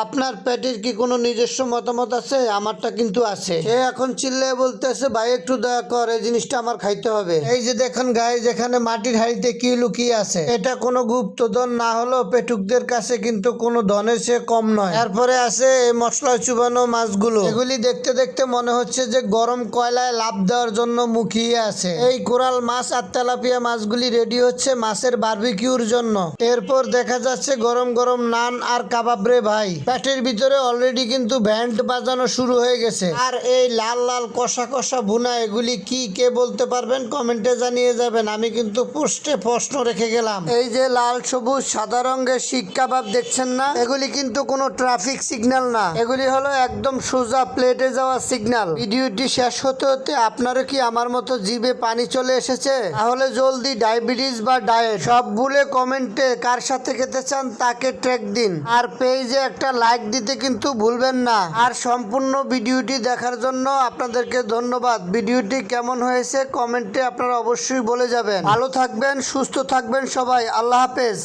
আপনার পেটের কি কোনো নিজস্ব মতামত আছে? আমারটা কিন্তু আছে। সে এখন চিল্লে বলতেছে, ভাই একটু দয়া কর, এই জিনিসটা আমার খাইতে হবে। এই যে দেখেন গাইস, যেখানে মাটির হাড়িতে কি লুকিয়ে আছে, এটা কোনো গুপ্তধন না হলেও পেটুকদের কাছে কিন্তু কোনো ধনের চেয়ে কম নয়। এরপরে আছে এই মশলা চুবানো মাছগুলো, এগুলি দেখতে দেখতে মনে হচ্ছে যে গরম কয়লায় লাফ দেওয়ার জন্য মুখিয়ে আছে। এই কোরাল মাছ আর তেলাপিয়া মাছগুলি রেডি হচ্ছে মাছের বারবিকিউর জন্য। এরপর দেখা যাচ্ছে গরম গরম নান আর কাবাব রে ভাই। পেটের ভিতরে অলরেডি কিন্তু ব্যান্ড বাজানো শুরু হয়ে গেছে। আর এই লাল লাল কষা কষা ভুনা, এগুলি কি কে বলতে পারবেন? কমেন্টে জানিয়ে যাবেন। আমি কিন্তু পোস্টে প্রশ্ন রেখে গেলাম। এই যে লাল সবুজ সাদা রঙের শিক কাবাব দেখছেন না, এগুলি কিন্তু কোনো ট্রাফিক সিগন্যাল না, এগুলি হলো একদম সোজা প্লেটে যাওয়া সিগন্যাল। ভিডিওটি শেষ হতে হতে আপনারও কি আমার মতো জিভে পানি চলে এসেছে? তাহলে জলদি ডায়াবেটিস বা ডায়েট সব ভুলে কমেন্টে কার সাথে খেতে চান তাকে ট্র্যাক দিন। আর পেজে একটা লাইক দিতে কিন্তু ভুলবেন না। আর সম্পূর্ণ ভিডিওটি দেখার জন্য আপনাদেরকে ধন্যবাদ। ভিডিওটি কেমন হয়েছে কমেন্টে আপনারা অবশ্যই বলে যাবেন। ভালো থাকবেন, সুস্থ থাকবেন সবাই। আল্লাহ হাফেজ।